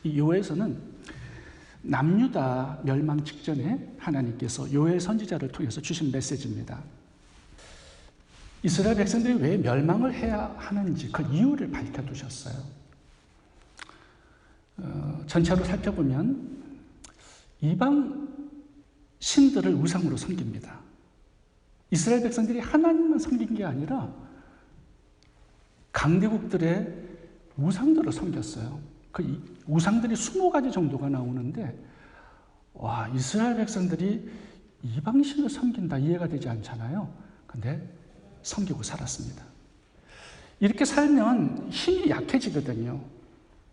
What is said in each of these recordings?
이 요엘서는 남유다 멸망 직전에 하나님께서 요엘 선지자를 통해서 주신 메시지입니다. 이스라엘 백성들이 왜 멸망을 해야 하는지 그 이유를 밝혀두셨어요. 전체로 살펴보면 이방 신들을 우상으로 섬깁니다. 이스라엘 백성들이 하나님만 섬긴 게 아니라 강대국들의 우상들을 섬겼어요. 그 우상들이 20가지 정도가 나오는데, 와, 이스라엘 백성들이 이방신을 섬긴다, 이해가 되지 않잖아요. 근데 섬기고 살았습니다. 이렇게 살면 힘이 약해지거든요.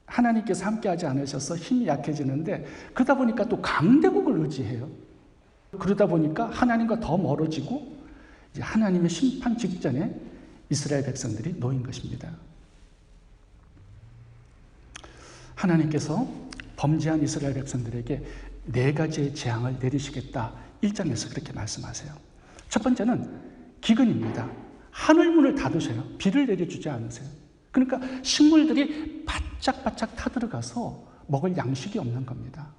하나님께서 함께하지 않으셔서 힘이 약해지는데, 그러다 보니까 또 강대국을 의지해요. 그러다 보니까 하나님과 더 멀어지고 이제 하나님의 심판 직전에 이스라엘 백성들이 놓인 것입니다. 하나님께서 범죄한 이스라엘 백성들에게 4가지의 재앙을 내리시겠다 1장에서 그렇게 말씀하세요. 첫 번째는 기근입니다. 하늘문을 닫으세요. 비를 내려주지 않으세요. 그러니까 식물들이 바짝바짝 타들어가서 먹을 양식이 없는 겁니다.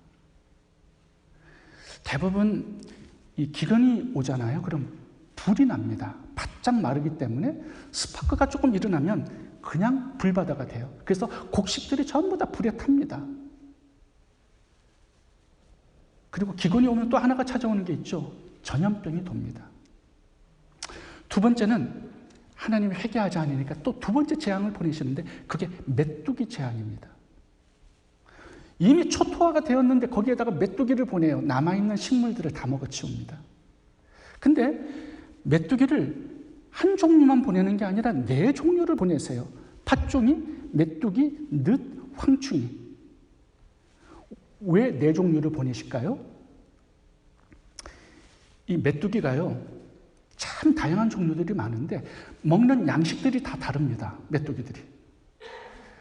대부분 이 기근이 오잖아요. 그럼 불이 납니다. 바짝 마르기 때문에 스파크가 조금 일어나면 그냥 불바다가 돼요. 그래서 곡식들이 전부 다 불에 탑니다. 그리고 기근이 오면 또 하나가 찾아오는 게 있죠. 전염병이 돕니다. 두 번째는 하나님이 회개하지 않으니까 또 두 번째 재앙을 보내시는데 그게 메뚜기 재앙입니다. 이미 초토화가 되었는데 거기에다가 메뚜기를 보내요. 남아있는 식물들을 다 먹어치웁니다. 근데 메뚜기를 한 종류만 보내는 게 아니라 4종류를 보내세요. 팥종이, 메뚜기, 늑, 황충이. 왜 4종류를 보내실까요? 이 메뚜기가요, 참 다양한 종류들이 많은데 먹는 양식들이 다 다릅니다. 메뚜기들이.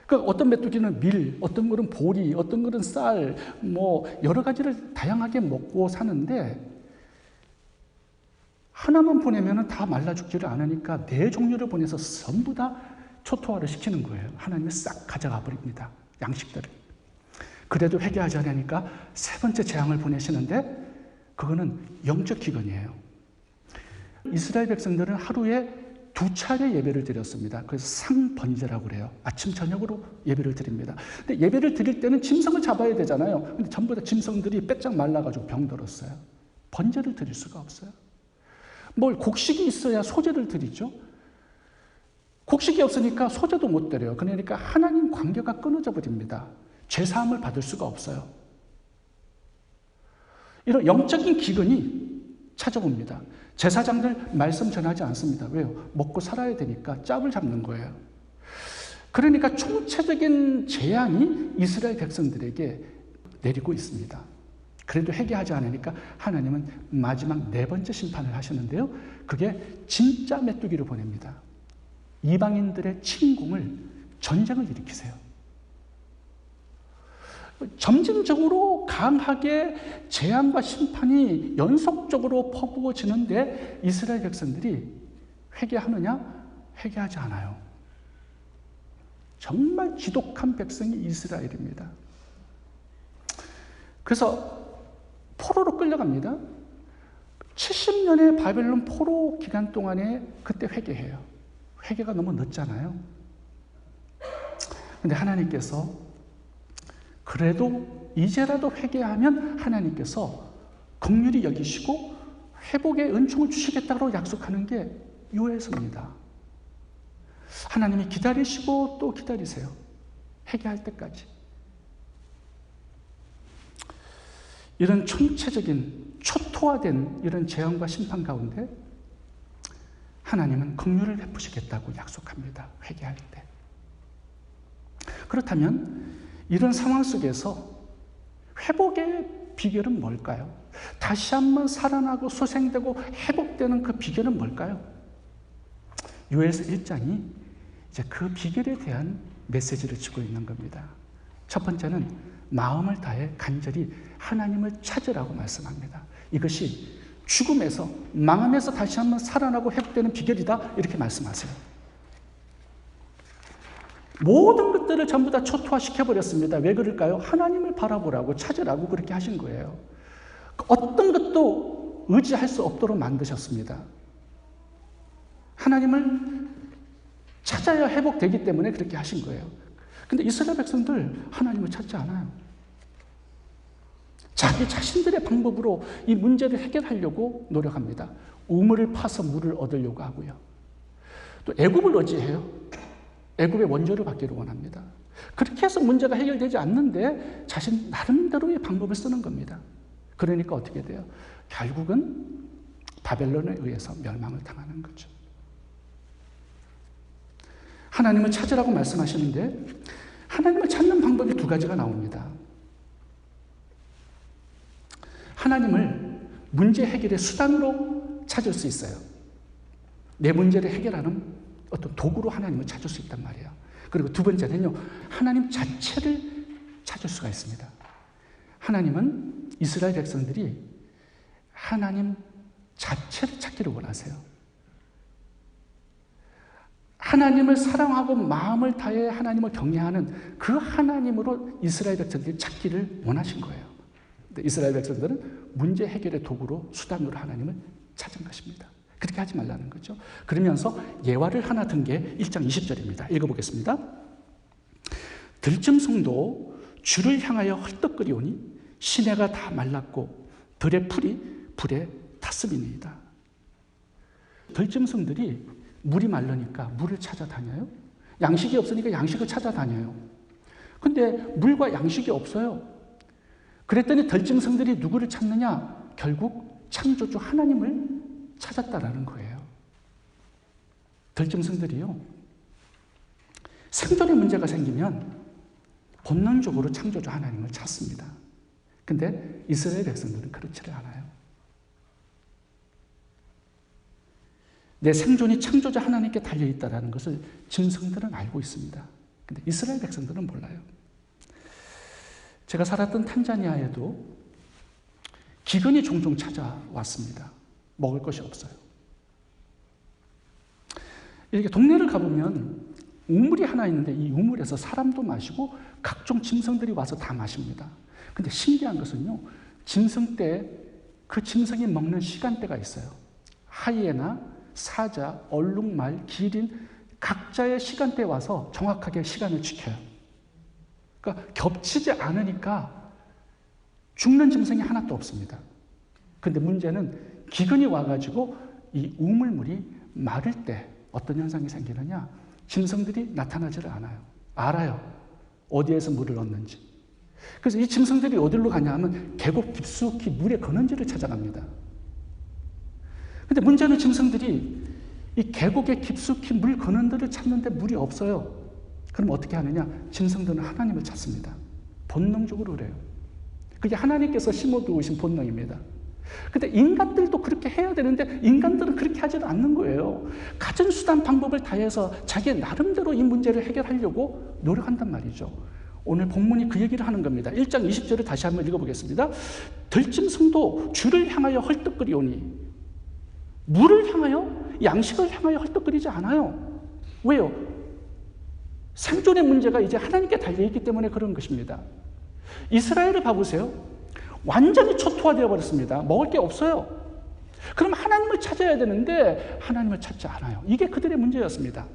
그러니까 어떤 메뚜기는 밀, 어떤 거는 보리, 어떤 거는 쌀, 여러 가지를 다양하게 먹고 사는데 하나만 보내면 다 말라 죽지를 않으니까 4종류를 보내서 전부 다 초토화를 시키는 거예요. 하나님이 싹 가져가 버립니다. 양식들을. 그래도 회개하지 않으니까 3번째 재앙을 보내시는데 그거는 영적 기근이에요. 이스라엘 백성들은 하루에 2차례 예배를 드렸습니다. 그래서 상번제라고 그래요. 아침 저녁으로 예배를 드립니다. 근데 예배를 드릴 때는 짐승을 잡아야 되잖아요. 근데 전부 다 짐승들이 빼짝 말라가지고 병들었어요. 번제를 드릴 수가 없어요. 곡식이 있어야 소제를 드리죠. 곡식이 없으니까 소제도 못 드려요. 그러니까 하나님 관계가 끊어져 버립니다. 죄사함을 받을 수가 없어요. 이런 영적인 기근이 찾아옵니다. 제사장들 말씀 전하지 않습니다. 왜요? 먹고 살아야 되니까 짭을 잡는 거예요. 그러니까 총체적인 재앙이 이스라엘 백성들에게 내리고 있습니다. 그래도 회개하지 않으니까 하나님은 마지막 4번째 심판을 하시는데요. 그게 진짜 메뚜기를 보냅니다. 이방인들의 침공을, 전쟁을 일으키세요. 점진적으로 강하게 재앙과 심판이 연속적으로 퍼부어지는데 이스라엘 백성들이 회개하느냐? 회개하지 않아요. 정말 지독한 백성이 이스라엘입니다. 그래서 포로로 끌려갑니다. 70년의 바벨론 포로 기간 동안에 그때 회개해요. 회개가 너무 늦잖아요. 근데 하나님께서 그래도 이제라도 회개하면 하나님께서 긍휼히 여기시고 회복의 은총을 주시겠다고 약속하는 게 요엘서입니다. 하나님이 기다리시고 또 기다리세요. 회개할 때까지. 이런 총체적인 초토화된 이런 재앙과 심판 가운데 하나님은 긍휼을 베푸시겠다고 약속합니다. 회개할 때. 그렇다면 이런 상황 속에서 회복의 비결은 뭘까요? 다시 한번 살아나고 소생되고 회복되는 그 비결은 뭘까요? 요엘서 1장이 이제 그 비결에 대한 메시지를 주고 있는 겁니다. 첫 번째는 마음을 다해 간절히 하나님을 찾으라고 말씀합니다. 이것이 죽음에서, 망함에서 다시 한번 살아나고 회복되는 비결이다, 이렇게 말씀하세요. 모든 것들을 전부 다 초토화시켜버렸습니다. 왜 그럴까요? 하나님을 바라보라고, 찾으라고 그렇게 하신 거예요. 어떤 것도 의지할 수 없도록 만드셨습니다. 하나님을 찾아야 회복되기 때문에 그렇게 하신 거예요. 근데 이스라엘 백성들 하나님을 찾지 않아요. 자기 자신들의 방법으로 이 문제를 해결하려고 노력합니다. 우물을 파서 물을 얻으려고 하고요. 또 애굽을 의지해요. 애굽의 원조를 받기를 원합니다. 그렇게 해서 문제가 해결되지 않는데 자신 나름대로의 방법을 쓰는 겁니다. 그러니까 어떻게 돼요? 결국은 바벨론에 의해서 멸망을 당하는 거죠. 하나님을 찾으라고 말씀하시는데 하나님을 찾는 방법이 두 가지가 나옵니다. 하나님을 문제 해결의 수단으로 찾을 수 있어요. 내 문제를 해결하는 어떤 도구로 하나님을 찾을 수 있단 말이에요. 그리고 두 번째는요, 하나님 자체를 찾을 수가 있습니다. 하나님은 이스라엘 백성들이 하나님 자체를 찾기를 원하세요. 하나님을 사랑하고 마음을 다해 하나님을 경외하는 그 하나님으로 이스라엘 백성들이 찾기를 원하신 거예요. 근데 이스라엘 백성들은 문제 해결의 도구로, 수단으로 하나님을 찾은 것입니다. 그렇게 하지 말라는 거죠. 그러면서 예화를 하나 든 게 1장 20절입니다. 읽어보겠습니다. 들짐승도 주를 향하여 헐떡거리오니 시내가 다 말랐고 들의 풀이 불에 탔음이니이다. 들짐승들이 물이 마르니까 물을 찾아다녀요. 양식이 없으니까 양식을 찾아다녀요. 근데 물과 양식이 없어요. 그랬더니 들짐승들이 누구를 찾느냐? 결국 창조주 하나님을 찾았다라는 거예요. 들짐승들이요, 생존의 문제가 생기면 본능적으로 창조주 하나님을 찾습니다. 근데 이스라엘 백성들은 그렇지를 않아요. 내 생존이 창조자 하나님께 달려있다는 것을 짐승들은 알고 있습니다. 근데 이스라엘 백성들은 몰라요. 제가 살았던 탄자니아에도 기근이 종종 찾아왔습니다. 먹을 것이 없어요. 이렇게 동네를 가보면 우물이 하나 있는데 이 우물에서 사람도 마시고 각종 짐승들이 와서 다 마십니다. 근데 신기한 것은요, 짐승 때 그 짐승이 먹는 시간대가 있어요. 하이에나, 사자, 얼룩말, 기린 각자의 시간대에 와서 정확하게 시간을 지켜요. 그러니까 겹치지 않으니까 죽는 짐승이 하나도 없습니다. 근데 문제는 기근이 와가지고 이 우물물이 마를 때 어떤 현상이 생기느냐? 짐승들이 나타나지를 않아요. 알아요. 어디에서 물을 얻는지. 그래서 이 짐승들이 어디로 가냐 하면 계곡 깊숙이 물의 근원지를 찾아갑니다. 근데 문제는 짐승들이 이 계곡의 깊숙이 물 근원들을 찾는데 물이 없어요. 그럼 어떻게 하느냐? 짐승들은 하나님을 찾습니다. 본능적으로 그래요. 그게 하나님께서 심어두신 본능입니다. 근데 인간들도 그렇게 해야 되는데 인간들은 그렇게 하지는 않는 거예요. 가진 수단 방법을 다해서 자기 나름대로 이 문제를 해결하려고 노력한단 말이죠. 오늘 본문이 그 얘기를 하는 겁니다. 1장 20절을 다시 한번 읽어보겠습니다. 들짐승도 주를 향하여 헐떡거리오니 물을 향하여, 양식을 향하여 헐떡거리지 않아요. 왜요? 생존의 문제가 이제 하나님께 달려있기 때문에 그런 것입니다. 이스라엘을 봐보세요. 완전히 초토화되어 버렸습니다. 먹을 게 없어요. 그럼 하나님을 찾아야 되는데 하나님을 찾지 않아요. 이게 그들의 문제였습니다.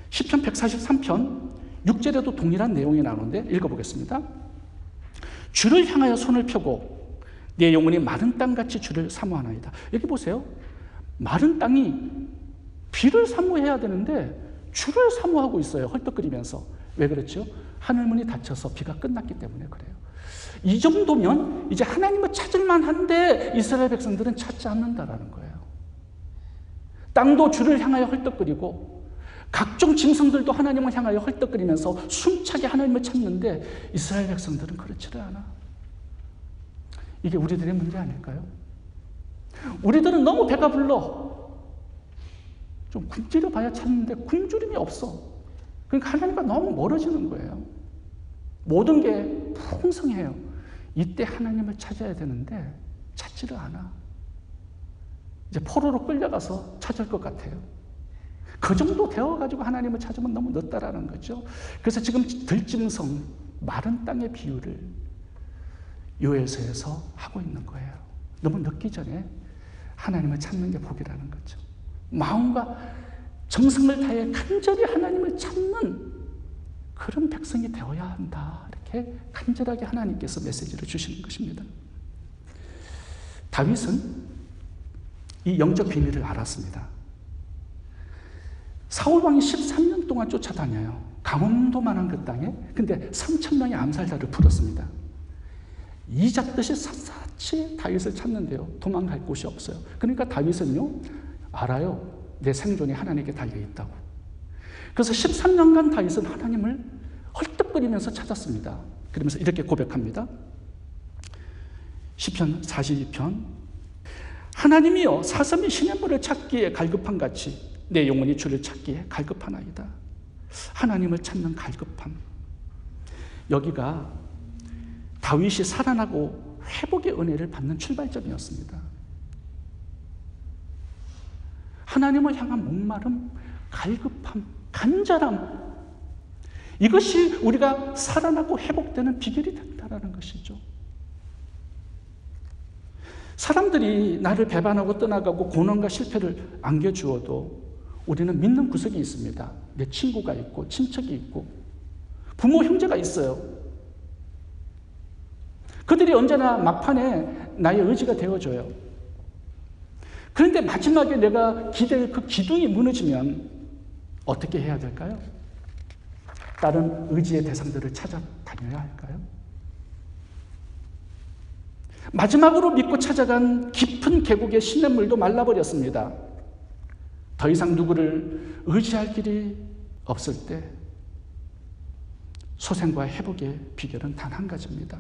시편 143편 6절에도 동일한 내용이 나오는데 읽어보겠습니다. 주를 향하여 손을 펴고 내 영혼이 마른 땅같이 주를 사모하나이다. 여기 보세요. 마른 땅이 비를 사모해야 되는데 주를 사모하고 있어요. 헐떡거리면서. 왜 그렇죠? 하늘문이 닫혀서 비가 끝났기 때문에 그래요. 이 정도면 이제 하나님을 찾을 만한데 이스라엘 백성들은 찾지 않는다라는 거예요. 땅도 주를 향하여 헐떡거리고 각종 짐승들도 하나님을 향하여 헐떡거리면서 숨차게 하나님을 찾는데 이스라엘 백성들은 그렇지를 않아. 이게 우리들의 문제 아닐까요? 우리들은 너무 배가 불러. 좀 굶주려 봐야 찾는데 굶주림이 없어. 그러니까 하나님과 너무 멀어지는 거예요. 모든 게 풍성해요. 이때 하나님을 찾아야 되는데 찾지를 않아. 이제 포로로 끌려가서 찾을 것 같아요. 그 정도 되어가지고 하나님을 찾으면 너무 늦다라는 거죠. 그래서 지금 들짐승, 마른 땅의 비유를 요엘서에서 하고 있는 거예요. 너무 늦기 전에 하나님을 찾는 게 복이라는 거죠. 마음과 정성을 다해 간절히 하나님을 찾는 그런 백성이 되어야 한다. 이렇게 간절하게 하나님께서 메시지를 주시는 것입니다. 다윗은 이 영적 비밀을 알았습니다. 사울왕이 13년 동안 쫓아다녀요. 강원도만한 그 땅에. 근데 3,000명의 암살자를 풀었습니다. 이 잡듯이 샅샅이 다윗을 찾는데요. 도망갈 곳이 없어요. 그러니까 다윗은요, 알아요. 내 생존이 하나님께 달려있다고. 그래서 13년간 다윗은 하나님을 헐떡거리면서 찾았습니다. 그러면서 이렇게 고백합니다. 시편 42편. 하나님이여, 사슴이 시냇물을 찾기에 갈급한 같이 내 영혼이 주를 찾기에 갈급하나이다. 하나님을 찾는 갈급함. 여기가 다윗이 살아나고 회복의 은혜를 받는 출발점이었습니다. 하나님을 향한 목마름, 갈급함, 간절함. 이것이 우리가 살아나고 회복되는 비결이 된다는 것이죠. 사람들이 나를 배반하고 떠나가고 고난과 실패를 안겨주어도 우리는 믿는 구석이 있습니다. 내 친구가 있고 친척이 있고 부모 형제가 있어요. 그들이 언제나 막판에 나의 의지가 되어줘요. 그런데 마지막에 내가 기댈 그 기둥이 무너지면 어떻게 해야 될까요? 다른 의지의 대상들을 찾아다녀야 할까요? 마지막으로 믿고 찾아간 깊은 계곡의 시냇물도 말라버렸습니다. 더 이상 누구를 의지할 길이 없을 때 소생과 회복의 비결은 단 한 가지입니다.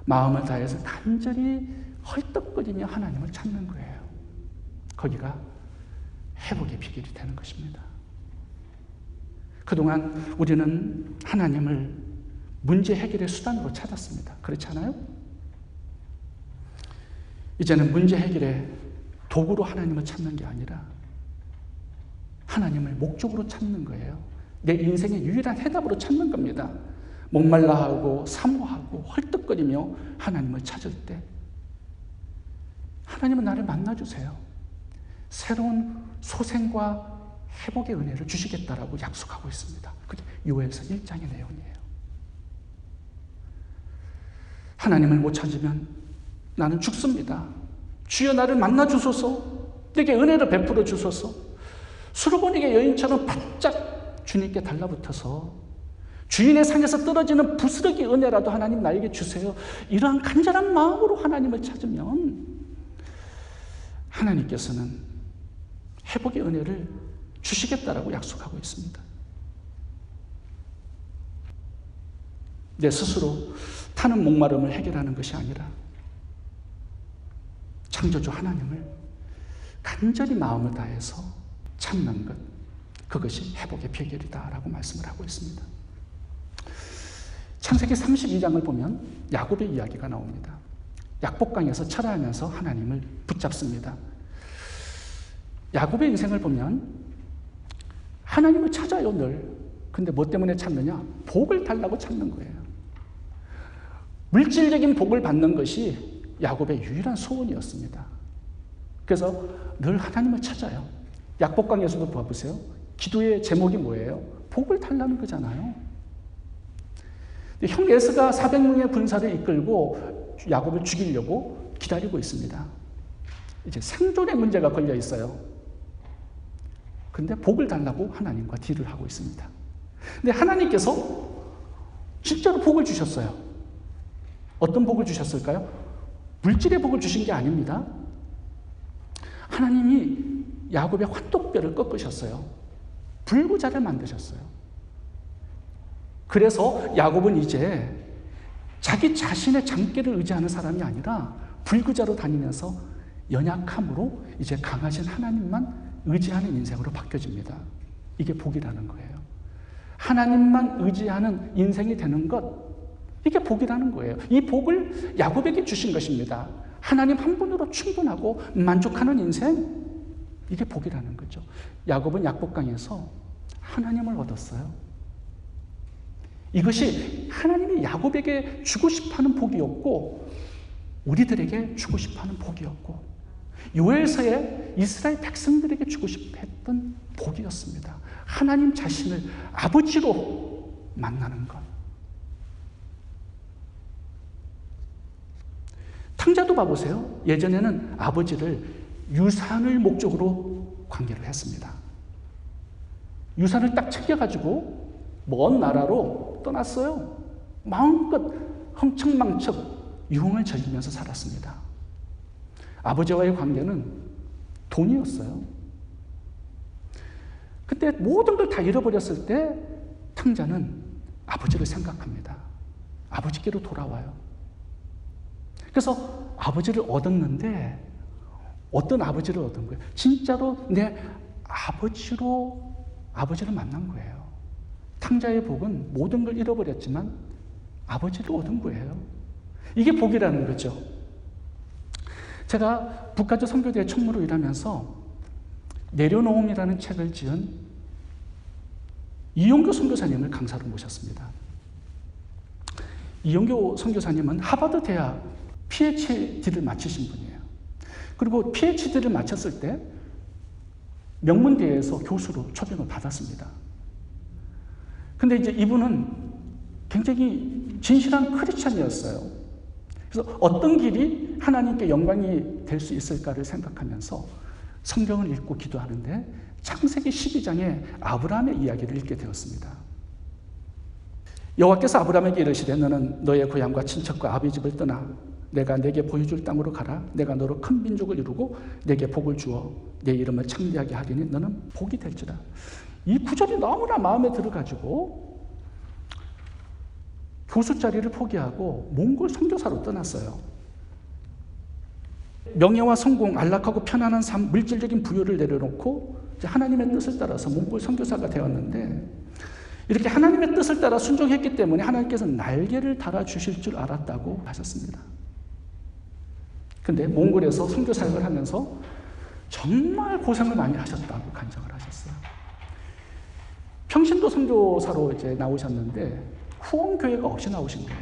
마음을 다해서 간절히 헐떡거리며 하나님을 찾는 거예요. 거기가 회복의 비결이 되는 것입니다. 그동안 우리는 하나님을 문제 해결의 수단으로 찾았습니다. 그렇지 않아요? 이제는 문제 해결의 도구로 하나님을 찾는 게 아니라 하나님을 목적으로 찾는 거예요. 내 인생의 유일한 해답으로 찾는 겁니다. 목말라하고 사모하고 헐떡거리며 하나님을 찾을 때 하나님은 나를 만나주세요. 새로운 소생과 회복의 은혜를 주시겠다라고 약속하고 있습니다. 그게 요엘서 1장의 내용이에요. 하나님을 못 찾으면 나는 죽습니다. 주여 나를 만나주소서. 내게 은혜를 베풀어 주소서. 수르보니게 여인처럼 바짝 주님께 달라붙어서 주인의 상에서 떨어지는 부스러기 은혜라도 하나님 나에게 주세요. 이러한 간절한 마음으로 하나님을 찾으면 하나님께서는 회복의 은혜를 주시겠다라고 약속하고 있습니다. 내 스스로 타는 목마름을 해결하는 것이 아니라 창조주 하나님을 간절히 마음을 다해서 찾는 것, 그것이 회복의 비결이다라고 말씀을 하고 있습니다. 창세기 32장을 보면 야곱의 이야기가 나옵니다. 약복강에서 철회하면서 하나님을 붙잡습니다. 야곱의 인생을 보면 하나님을 찾아요, 늘. 근데 뭐 때문에 찾느냐? 복을 달라고 찾는 거예요. 물질적인 복을 받는 것이 야곱의 유일한 소원이었습니다. 그래서 늘 하나님을 찾아요. 약복강에서도 봐보세요. 기도의 제목이 뭐예요? 복을 달라는 거잖아요. 형 에스가 400명의 군사를 이끌고 야곱을 죽이려고 기다리고 있습니다. 이제 생존의 문제가 걸려 있어요. 근데 복을 달라고 하나님과 딜을 하고 있습니다. 근데 하나님께서 진짜로 복을 주셨어요. 어떤 복을 주셨을까요? 물질의 복을 주신 게 아닙니다. 하나님이 야곱의 환독뼈를 꺾으셨어요. 불구자를 만드셨어요. 그래서 야곱은 이제 자기 자신의 장기를 의지하는 사람이 아니라 불구자로 다니면서 연약함으로 이제 강하신 하나님만 의지하는 인생으로 바뀌어집니다. 이게 복이라는 거예요. 하나님만 의지하는 인생이 되는 것, 이게 복이라는 거예요. 이 복을 야곱에게 주신 것입니다. 하나님 한 분으로 충분하고 만족하는 인생. 이게 복이라는 거죠. 야곱은 약복강에서 하나님을 얻었어요. 이것이 하나님이 야곱에게 주고 싶어하는 복이었고 우리들에게 주고 싶어하는 복이었고 요엘서에 이스라엘 백성들에게 주고 싶어 했던 복이었습니다. 하나님 자신을 아버지로 만나는 것. 탕자도 봐보세요. 예전에는 아버지를 유산을 목적으로 관계를 했습니다. 유산을 딱 챙겨가지고 먼 나라로 떠났어요. 마음껏 흥청망청 유흥을 즐기면서 살았습니다. 아버지와의 관계는 돈이었어요. 그때 모든 걸 다 잃어버렸을 때 탕자는 아버지를 생각합니다. 아버지께로 돌아와요. 그래서 아버지를 얻었는데 어떤 아버지를 얻은 거예요? 진짜로 내 아버지를 만난 거예요. 탕자의 복은 모든 걸 잃어버렸지만 아버지를 얻은 거예요. 이게 복이라는 거죠. 제가 북가주 선교대 총무로 일하면서 내려놓음이라는 책을 지은 이용교 선교사님을 강사로 모셨습니다. 이용교 선교사님은 하버드 대학 PhD를 마치신 분이에요. 그리고 PhD를 마쳤을 때 명문대에서 교수로 초빙을 받았습니다. 근데 이제 이분은 굉장히 진실한 크리스찬이었어요. 그래서 어떤 길이 하나님께 영광이 될 수 있을까를 생각하면서 성경을 읽고 기도하는데 창세기 12장에 아브라함의 이야기를 읽게 되었습니다. 여호와께서 아브라함에게 이르시되 너는 너의 고향과 친척과 아비 집을 떠나 내가 내게 보여줄 땅으로 가라. 내가 너로 큰 민족을 이루고 내게 복을 주어 내 이름을 창대하게 하리니 너는 복이 될지라. 이 구절이 너무나 마음에 들어가지고 교수 자리를 포기하고 몽골 선교사로 떠났어요. 명예와 성공, 안락하고 편안한 삶, 물질적인 부유를 내려놓고 이제 하나님의 뜻을 따라서 몽골 선교사가 되었는데 이렇게 하나님의 뜻을 따라 순종했기 때문에 하나님께서 날개를 달아주실 줄 알았다고 하셨습니다. 근데 몽골에서 선교 사역을 하면서 정말 고생을 많이 하셨다고 간증을 하셨어요. 평신도 선교사로 이제 나오셨는데 후원교회가 없이 나오신 거예요.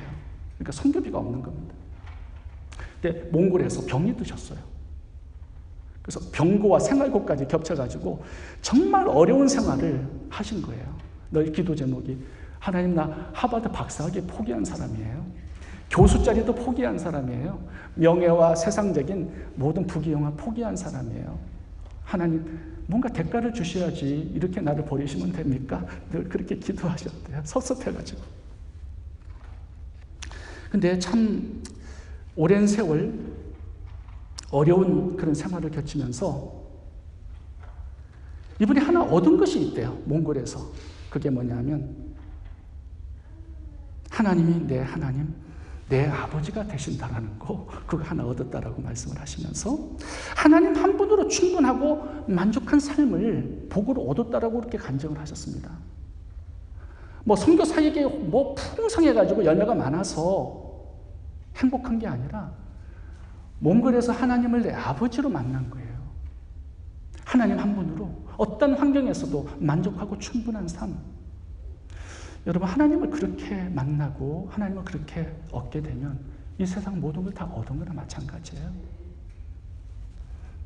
그러니까 선교비가 없는 겁니다. 근데 몽골에서 병이 드셨어요. 그래서 병고와 생활고까지 겹쳐가지고 정말 어려운 생활을 하신 거예요. 늘 기도 제목이 하나님 나 하버드 박사학위 포기한 사람이에요. 교수 자리도 포기한 사람이에요. 명예와 세상적인 모든 부귀영화 포기한 사람이에요. 하나님 뭔가 대가를 주셔야지 이렇게 나를 버리시면 됩니까? 늘 그렇게 기도하셨대요. 섭섭해가지고. 근데 참 오랜 세월 어려운 그런 생활을 겪으면서 이분이 하나 얻은 것이 있대요. 몽골에서. 그게 뭐냐면 하나님이 내 하나님, 내 아버지가 되신다라는 거, 그거 하나 얻었다라고 말씀을 하시면서 하나님 한 분으로 충분하고 만족한 삶을 복으로 얻었다라고 그렇게 간증을 하셨습니다. 뭐 선교 사역에 뭐 풍성해가지고 열매가 많아서 행복한 게 아니라 몽골에서 하나님을 내 아버지로 만난 거예요. 하나님 한 분으로 어떤 환경에서도 만족하고 충분한 삶. 여러분 하나님을 그렇게 만나고 하나님을 그렇게 얻게 되면 이 세상 모든 걸 다 얻은 거나 마찬가지예요.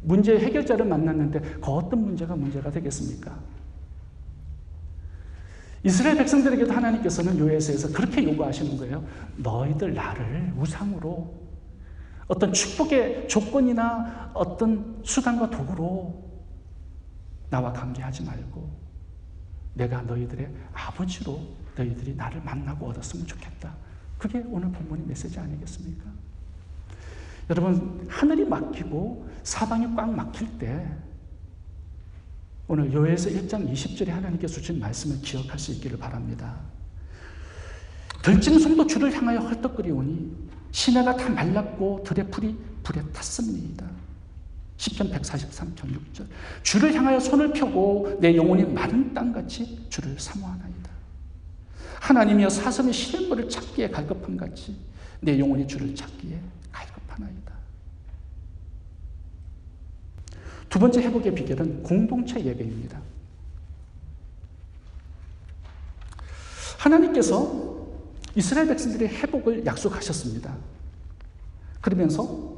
문제의 해결자를 만났는데 그 어떤 문제가 되겠습니까? 이스라엘 백성들에게도 하나님께서는 요엘서에서 그렇게 요구하시는 거예요. 너희들 나를 우상으로 어떤 축복의 조건이나 어떤 수단과 도구로 나와 관계하지 말고 내가 너희들의 아버지로 너희들이 나를 만나고 얻었으면 좋겠다. 그게 오늘 본문의 메시지 아니겠습니까? 여러분 하늘이 막히고 사방이 꽉 막힐 때 오늘 요엘서 1장 20절에 하나님께서 주신 말씀을 기억할 수 있기를 바랍니다. 들짐승도 주를 향하여 헐떡거리오니 시내가 다 말랐고 들의 풀이 불에 탔습니다. 시편 143편 6절 주를 향하여 손을 펴고 내 영혼이 마른 땅같이 주를 사모하나이다. 하나님이여 사슴이 시냇물을 찾기에 갈급함같이 내 영혼이 주를 찾기에 갈급하나이다. 두 번째 회복의 비결은 공동체 예배입니다. 하나님께서 이스라엘 백성들의 회복을 약속하셨습니다. 그러면서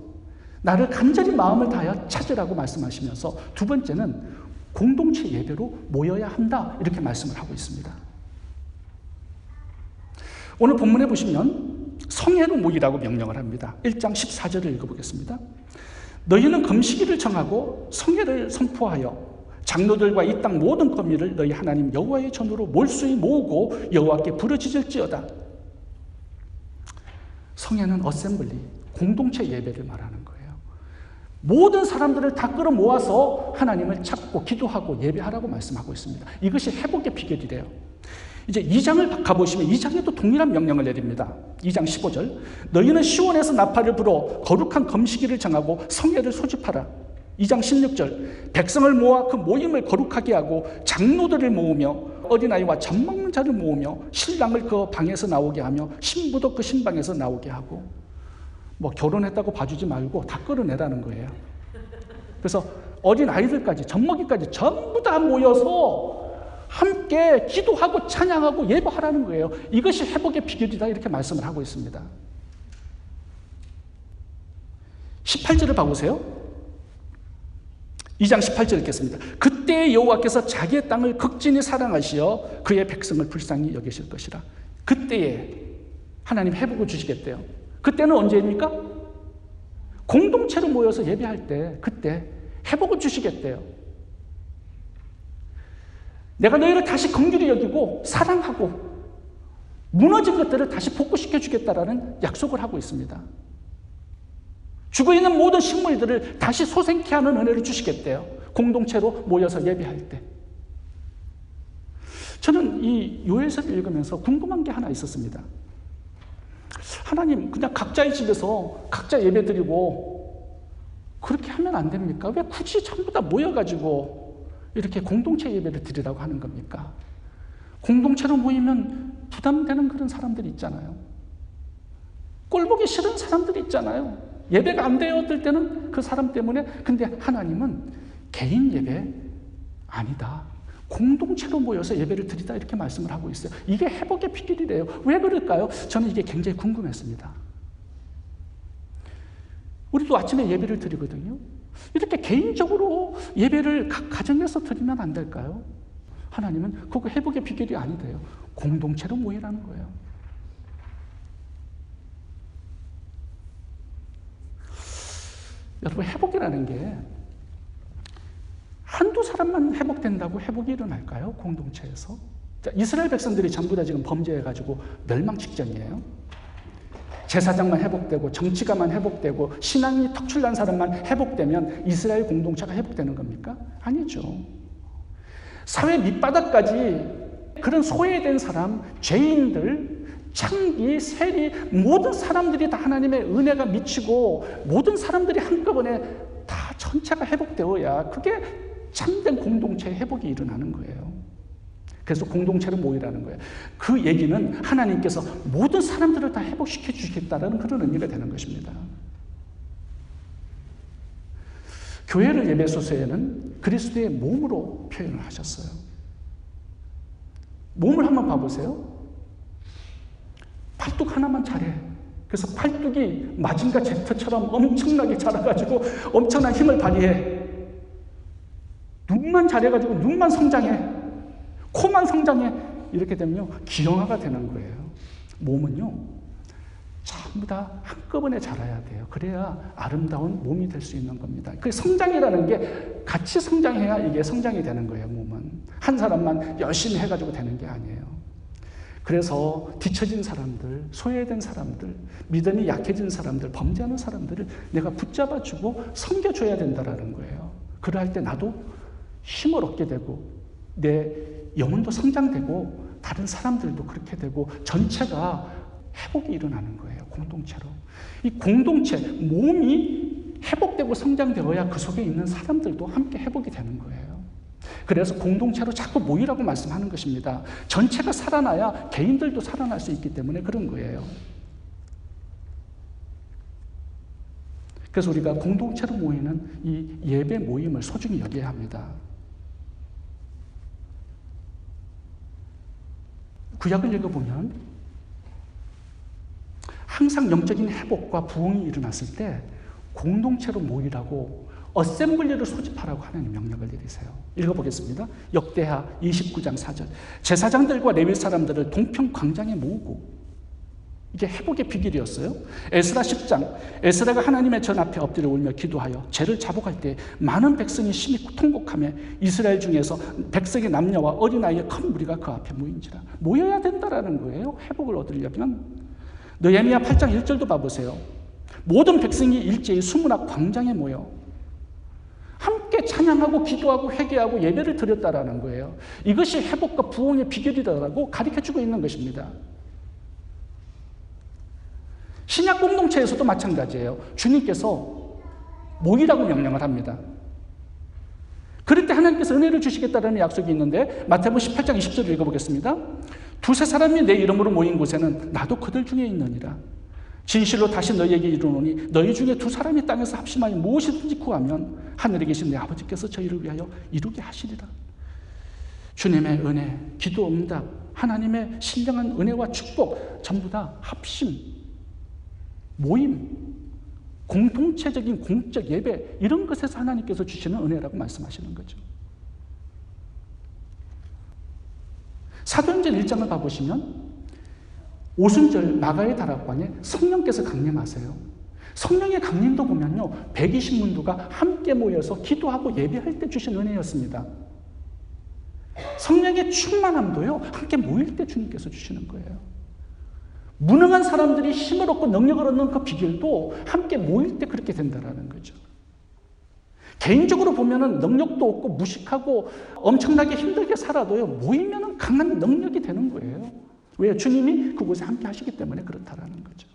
나를 간절히 마음을 다하여 찾으라고 말씀하시면서 두 번째는 공동체 예배로 모여야 한다 이렇게 말씀을 하고 있습니다. 오늘 본문에 보시면 성회로 모이라고 명령을 합니다. 1장 14절을 읽어보겠습니다. 너희는 금식일을 정하고 성회를 선포하여 장로들과 이 땅 모든 거민을 너희 하나님 여호와의 전으로 몰수히 모으고 여호와께 부르짖을지어다. 성회는 어셈블리, 공동체 예배를 말하는 거예요. 모든 사람들을 다 끌어모아서 하나님을 찾고 기도하고 예배하라고 말씀하고 있습니다. 이것이 회복의 비결이래요. 이제 2장을 가보시면 2장에도 동일한 명령을 내립니다. 2장 15절 너희는 시온에서 나팔을 불어 거룩한 금식일을 정하고 성회를 소집하라. 2장 16절 백성을 모아 그 모임을 거룩하게 하고 장로들을 모으며 어린아이와 젖 먹는 자를 모으며 신랑을 그 방에서 나오게 하며 신부도 그 신방에서 나오게 하고 뭐 결혼했다고 봐주지 말고 다 끌어내라는 거예요. 그래서 어린아이들까지 젖먹이까지 전부 다 모여서 함께 기도하고 찬양하고 예배하라는 거예요. 이것이 회복의 비결이다 이렇게 말씀을 하고 있습니다. 18절을 봐보세요. 2장 18절 읽겠습니다. 그때 여호와께서 자기의 땅을 극진히 사랑하시어 그의 백성을 불쌍히 여기실 것이라. 그때에 하나님 회복을 주시겠대요. 그때는 언제입니까? 공동체로 모여서 예배할 때 그때 회복을 주시겠대요. 내가 너희를 다시 긍휼히 여기고 사랑하고 무너진 것들을 다시 복구시켜 주겠다라는 약속을 하고 있습니다. 죽어있는 모든 식물들을 다시 소생케 하는 은혜를 주시겠대요. 공동체로 모여서 예배할 때. 저는 이 요엘서를 읽으면서 궁금한 게 하나 있었습니다. 하나님 그냥 각자의 집에서 각자 예배 드리고 그렇게 하면 안 됩니까? 왜 굳이 전부 다 모여가지고 이렇게 공동체 예배를 드리라고 하는 겁니까? 공동체로 모이면 부담되는 그런 사람들이 있잖아요. 꼴보기 싫은 사람들이 있잖아요. 예배가 안 돼요 어떨 때는 그 사람 때문에. 근데 하나님은 개인 예배 아니다. 공동체로 모여서 예배를 드리다 이렇게 말씀을 하고 있어요. 이게 회복의 비결이래요. 왜 그럴까요? 저는 이게 굉장히 궁금했습니다. 우리도 아침에 예배를 드리거든요. 이렇게 개인적으로 예배를 각 가정에서 드리면 안 될까요? 하나님은 그거 회복의 비결이 아니래요. 공동체로 모이라는 거예요. 여러분 회복이라는 게 한두 사람만 회복된다고 회복이 일어날까요? 공동체에서. 자, 이스라엘 백성들이 전부 다 지금 범죄해가지고 멸망 직전이에요. 제사장만 회복되고 정치가만 회복되고 신앙이 턱출난 사람만 회복되면 이스라엘 공동체가 회복되는 겁니까? 아니죠. 사회 밑바닥까지 그런 소외된 사람, 죄인들, 창기, 세리 모든 사람들이 다 하나님의 은혜가 미치고 모든 사람들이 한꺼번에 다 전체가 회복되어야 그게 참된 공동체의 회복이 일어나는 거예요. 그래서 공동체로 모이라는 거예요. 그 얘기는 하나님께서 모든 사람들을 다 회복시켜 주시겠다는 그런 의미가 되는 것입니다. 교회를 에베소서에는 그리스도의 몸으로 표현을 하셨어요. 몸을 한번 봐보세요. 팔뚝 하나만 잘해. 그래서 팔뚝이 마징가 제트처럼 엄청나게 자라가지고 엄청난 힘을 발휘해. 눈만 잘해가지고 눈만 성장해. 코만 성장해. 이렇게 되면요 기형아가 되는 거예요. 몸은요 전부 다 한꺼번에 자라야 돼요. 그래야 아름다운 몸이 될 수 있는 겁니다. 그 성장이라는 게 같이 성장해야 이게 성장이 되는 거예요. 몸은 한 사람만 열심히 해가지고 되는 게 아니에요. 그래서 뒤처진 사람들, 소외된 사람들, 믿음이 약해진 사람들, 범죄하는 사람들을 내가 붙잡아주고 섬겨줘야 된다는 거예요. 그럴 때 나도 힘을 얻게 되고 내 영혼도 성장되고 다른 사람들도 그렇게 되고 전체가 회복이 일어나는 거예요. 공동체로. 이 공동체, 몸이 회복되고 성장되어야 그 속에 있는 사람들도 함께 회복이 되는 거예요. 그래서 공동체로 자꾸 모이라고 말씀하는 것입니다. 전체가 살아나야 개인들도 살아날 수 있기 때문에 그런 거예요. 그래서 우리가 공동체로 모이는 이 예배 모임을 소중히 여겨야 합니다. 구약을 읽어보면 항상 영적인 회복과 부흥이 일어났을 때 공동체로 모이라고 어셈블리를 소집하라고 하나님 명령을 내리세요. 읽어보겠습니다. 역대하 29장 4절. 제사장들과 레위 사람들을 동평 광장에 모으고, 이게 회복의 비결이었어요. 에스라 10장. 에스라가 하나님의 전 앞에 엎드려 울며 기도하여 죄를 자복할 때 많은 백성이 심히 통곡하며 이스라엘 중에서 백성의 남녀와 어린아이의 큰 무리가 그 앞에 모인지라. 모여야 된다라는 거예요. 회복을 얻으려면. 느헤미야 8장 1절도 봐보세요. 모든 백성이 일제히 수문학 광장에 모여 함께 찬양하고 기도하고 회개하고 예배를 드렸다라는 거예요. 이것이 회복과 부흥의 비결이라고 가르쳐주고 있는 것입니다. 신약 공동체에서도 마찬가지예요. 주님께서 모이라고 명령을 합니다. 그럴 때 하나님께서 은혜를 주시겠다는 약속이 있는데 마태복음 18장 20절을 읽어보겠습니다. 두세 사람이 내 이름으로 모인 곳에는 나도 그들 중에 있느니라. 진실로 다시 너희에게 이르노니 너희 중에 두 사람이 땅에서 합심하여 무엇이든지 구하면 하늘에 계신 내 아버지께서 저희를 위하여 이루게 하시리라. 주님의 은혜, 기도 응답, 하나님의 신령한 은혜와 축복 전부 다 합심, 모임, 공동체적인 공적 예배 이런 것에서 하나님께서 주시는 은혜라고 말씀하시는 거죠. 사도행전 1장을 봐보시면 오순절 마가의 다락방에 성령께서 강림하세요. 성령의 강림도 보면요, 120문도가 함께 모여서 기도하고 예배할 때 주신 은혜였습니다. 성령의 충만함도요, 함께 모일 때 주님께서 주시는 거예요. 무능한 사람들이 힘을 얻고 능력을 얻는 그 비결도 함께 모일 때 그렇게 된다는 거죠. 개인적으로 보면은 능력도 없고 무식하고 엄청나게 힘들게 살아도요, 모이면은 강한 능력이 되는 거예요. 왜? 주님이 그곳에 함께 하시기 때문에 그렇다라는 거죠.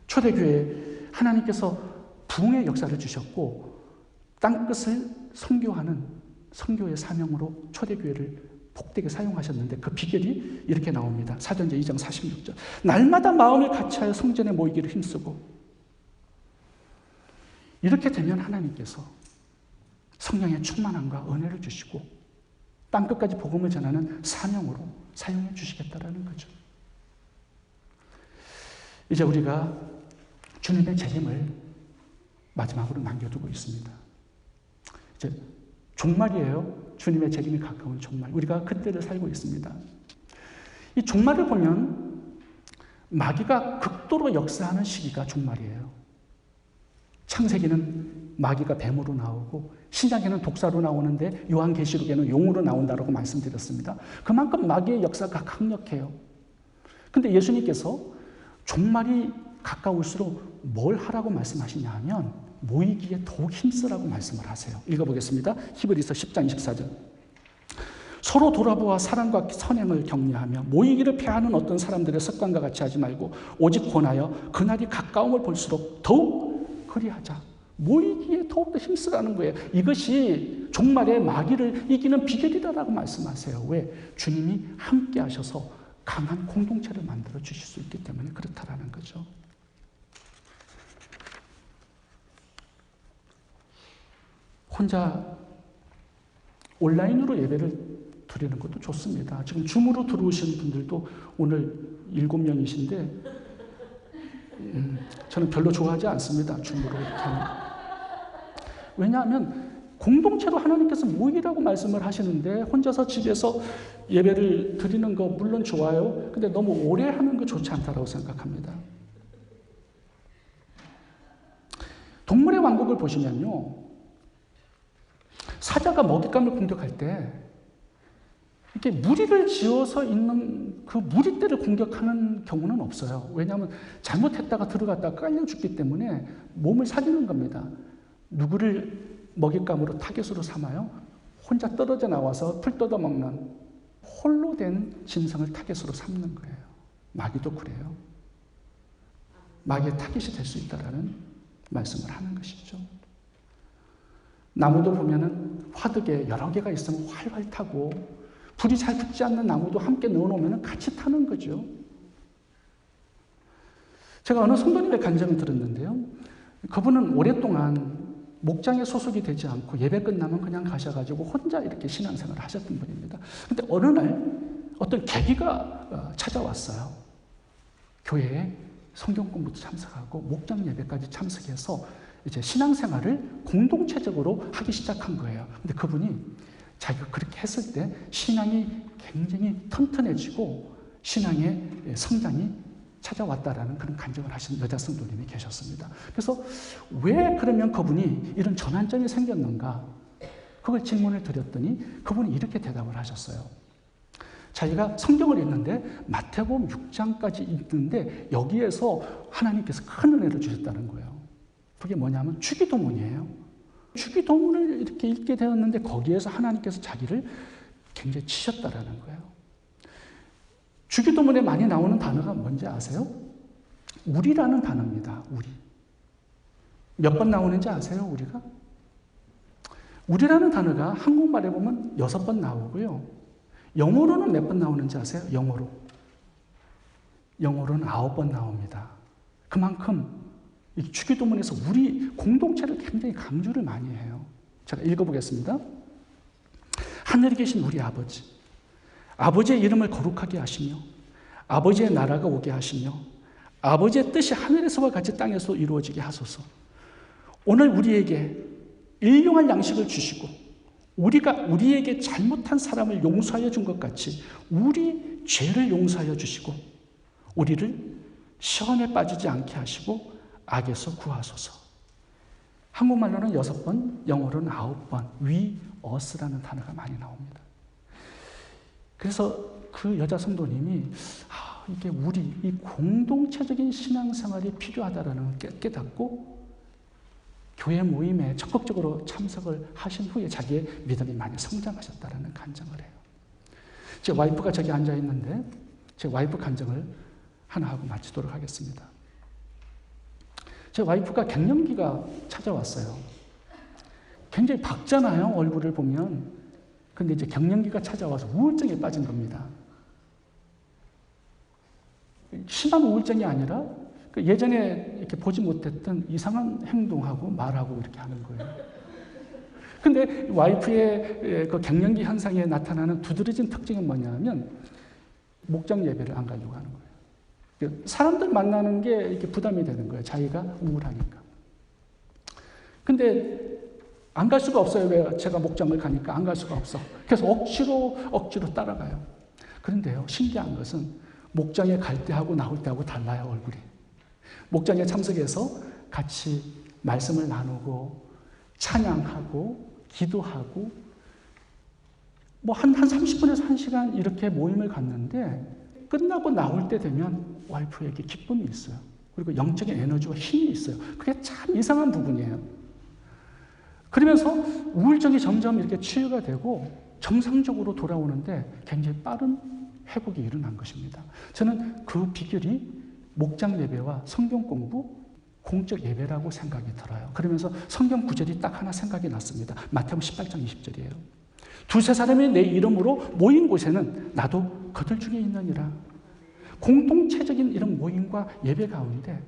초대교회에 하나님께서 부흥의 역사를 주셨고 땅끝을 선교하는 선교의 사명으로 초대교회를 복되게 사용하셨는데 그 비결이 이렇게 나옵니다. 사도행전 2장 46절. 날마다 마음을 같이하여 성전에 모이기를 힘쓰고, 이렇게 되면 하나님께서 성령의 충만함과 은혜를 주시고 땅끝까지 복음을 전하는 사명으로 사용해 주시겠다라는 거죠. 이제 우리가 주님의 재림을 마지막으로 남겨두고 있습니다. 이제 종말이에요. 주님의 재림이 가까운 종말. 우리가 그때를 살고 있습니다. 이 종말을 보면 마귀가 극도로 역사하는 시기가 종말이에요. 창세기는 마귀가 뱀으로 나오고 신약에는 독사로 나오는데 요한계시록에는 용으로 나온다고 말씀드렸습니다. 그만큼 마귀의 역사가 강력해요. 근데 예수님께서 종말이 가까울수록 뭘 하라고 말씀하시냐 하면 모이기에 더욱 힘쓰라고 말씀을 하세요. 읽어보겠습니다. 히브리서 10장 24절. 서로 돌아보아 사랑과 선행을 격려하며 모이기를 패하는 어떤 사람들의 습관과 같이 하지 말고 오직 권하여 그날이 가까움을 볼수록 더욱 그리하자. 모이기에 더욱더 힘쓰라는 거예요. 이것이 종말의 마귀를 이기는 비결이라고 말씀하세요. 왜? 주님이 함께 하셔서 강한 공동체를 만들어 주실 수 있기 때문에 그렇다라는 거죠. 혼자 온라인으로 예배를 드리는 것도 좋습니다. 지금 줌으로 들어오신 분들도 오늘 7명이신데 저는 별로 좋아하지 않습니다. 줌으로 이렇게 하는 거. 왜냐하면 공동체로 하나님께서 모이라고 말씀을 하시는데 혼자서 집에서 예배를 드리는 거 물론 좋아요. 근데 너무 오래 하는 거 좋지 않다고 생각합니다. 동물의 왕국을 보시면요, 사자가 먹잇감을 공격할 때 이렇게 무리를 지어서 있는 그 무리떼를 공격하는 경우는 없어요. 왜냐하면 잘못했다가 들어갔다가 깔려 죽기 때문에 몸을 살리는 겁니다. 누구를 먹잇감으로 타겟으로 삼아요? 혼자 떨어져 나와서 풀 뜯어먹는 홀로 된 짐승을 타겟으로 삼는 거예요. 마귀도 그래요. 마귀의 타겟이 될 수 있다는 말씀을 하는 것이죠. 나무도 보면은 화덕에 여러 개가 있으면 활활 타고 불이 잘 붙지 않는 나무도 함께 넣어놓으면 같이 타는 거죠. 제가 어느 성도님의 간증을 들었는데요. 그분은 오랫동안 목장에 소속이 되지 않고 예배 끝나면 그냥 가셔가지고 혼자 이렇게 신앙생활을 하셨던 분입니다. 근데 어느 날 어떤 계기가 찾아왔어요. 교회에 성경 공부도 참석하고 목장 예배까지 참석해서 이제 신앙생활을 공동체적으로 하기 시작한 거예요. 근데 그분이 자기가 그렇게 했을 때 신앙이 굉장히 튼튼해지고 신앙의 성장이 찾아왔다라는 그런 간증을 하신 여자 성도님이 계셨습니다. 그래서 왜 그러면 그분이 이런 전환점이 생겼는가? 그걸 질문을 드렸더니 그분이 이렇게 대답을 하셨어요. 자기가 성경을 읽는데 마태복음 6장까지 읽는데 여기에서 하나님께서 큰 은혜를 주셨다는 거예요. 그게 뭐냐면 주기도문이에요. 주기도문을 이렇게 읽게 되었는데 거기에서 하나님께서 자기를 굉장히 치셨다라는 거예요. 주기도문에 많이 나오는 단어가 뭔지 아세요? 우리라는 단어입니다. 우리. 몇 번 나오는지 아세요? 우리가? 우리라는 단어가 한국말에 보면 6번 나오고요. 영어로는 몇 번 나오는지 아세요? 영어로는 9번 나옵니다. 그만큼 이 주기도문에서 우리 공동체를 굉장히 강조를 많이 해요. 제가 읽어보겠습니다. 하늘에 계신 우리 아버지, 아버지의 이름을 거룩하게 하시며 아버지의 나라가 오게 하시며 아버지의 뜻이 하늘에서와 같이 땅에서 이루어지게 하소서. 오늘 우리에게 일용할 양식을 주시고 우리가 우리에게 잘못한 사람을 용서하여 준 것 같이 우리 죄를 용서하여 주시고 우리를 시험에 빠지지 않게 하시고 악에서 구하소서. 한국말로는 6번, 영어로는 9번 we, us라는 단어가 많이 나옵니다. 그래서 그 여자 성도님이 이게 우리 이 공동체적인 신앙생활이 필요하다라는 걸 깨닫고 교회 모임에 적극적으로 참석을 하신 후에 자기의 믿음이 많이 성장하셨다는 간증을 해요. 제 와이프가 저기 앉아 있는데 제 와이프 간증을 하나 하고 마치도록 하겠습니다. 제 와이프가 갱년기가 찾아왔어요. 굉장히 밝잖아요, 얼굴을 보면. 근데 이제 갱년기가 찾아와서 우울증에 빠진 겁니다. 심한 우울증이 아니라 예전에 이렇게 보지 못했던 이상한 행동하고 말하고 이렇게 하는 거예요. 근데 와이프의 그 갱년기 현상에 나타나는 두드러진 특징은 뭐냐면 목장 예배를 안 가려고 하는 거예요. 사람들 만나는 게 이렇게 부담이 되는 거예요. 자기가 우울하니까. 근데 안 갈 수가 없어요. 왜? 제가 목장을 가니까 안 갈 수가 없어. 그래서 억지로 따라가요. 그런데요, 신기한 것은 목장에 갈 때하고 나올 때하고 달라요, 얼굴이. 목장에 참석해서 같이 말씀을 나누고 찬양하고 기도하고 뭐 한 30분에서 1시간 이렇게 모임을 갔는데 끝나고 나올 때 되면 와이프에게 기쁨이 있어요. 그리고 영적인 에너지와 힘이 있어요. 그게 참 이상한 부분이에요. 그러면서 우울증이 점점 이렇게 치유가 되고 정상적으로 돌아오는데 굉장히 빠른 회복이 일어난 것입니다. 저는 그 비결이 목장 예배와 성경 공부, 공적 예배라고 생각이 들어요. 그러면서 성경 구절이 딱 하나 생각이 났습니다. 마태복음 18장 20절이에요. 두세 사람이 내 이름으로 모인 곳에는 나도 그들 중에 있느니라. 공동체적인 이런 모임과 예배 가운데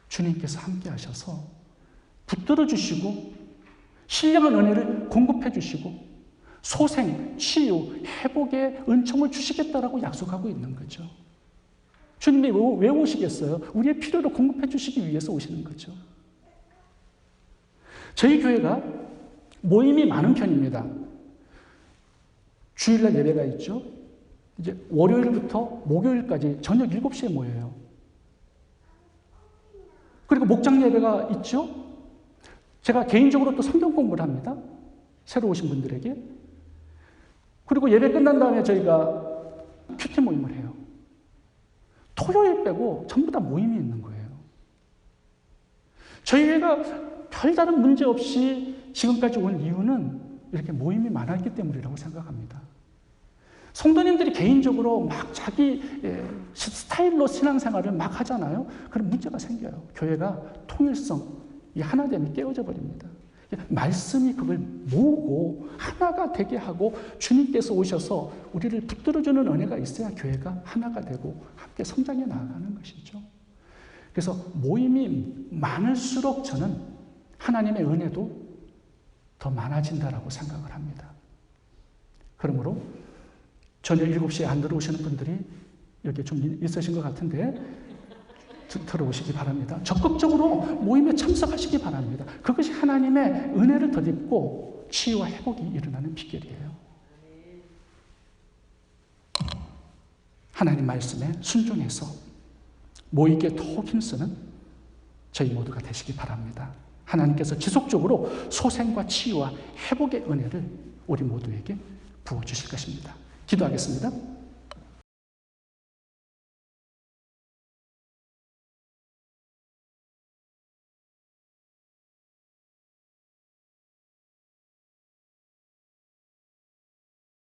주님께서 함께 하셔서 붙들어 주시고 신령한 은혜를 공급해 주시고 소생, 치유, 회복의 은총을 주시겠다라고 약속하고 있는 거죠. 주님이 왜 오시겠어요? 우리의 필요를 공급해 주시기 위해서 오시는 거죠. 저희 교회가 모임이 많은 편입니다. 주일날 예배가 있죠. 이제 월요일부터 목요일까지 저녁 7시에 모여요. 그리고 목장 예배가 있죠. 제가 개인적으로 또 성경 공부를 합니다. 새로 오신 분들에게. 그리고 예배 끝난 다음에 저희가 큐티 모임을 해요. 토요일 빼고 전부 다 모임이 있는 거예요. 저희 교회가 별다른 문제 없이 지금까지 온 이유는 이렇게 모임이 많았기 때문이라고 생각합니다. 성도님들이 개인적으로 막 자기 스타일로 신앙생활을 막 하잖아요. 그럼 문제가 생겨요. 교회가 통일성, 이 하나됨이 깨어져 버립니다. 말씀이 그걸 모으고 하나가 되게 하고 주님께서 오셔서 우리를 붙들어주는 은혜가 있어야 교회가 하나가 되고 함께 성장해 나아가는 것이죠. 그래서 모임이 많을수록 저는 하나님의 은혜도 더 많아진다라고 생각을 합니다. 그러므로 저녁 7시에 안 들어오시는 분들이 여기 좀 있으신 것 같은데 들어오시기 바랍니다. 적극적으로 모임에 참석하시기 바랍니다. 그것이 하나님의 은혜를 덧입고 치유와 회복이 일어나는 비결이에요. 하나님 말씀에 순종해서 모이기에 더욱 힘쓰는 저희 모두가 되시기 바랍니다. 하나님께서 지속적으로 소생과 치유와 회복의 은혜를 우리 모두에게 부어주실 것입니다. 기도하겠습니다.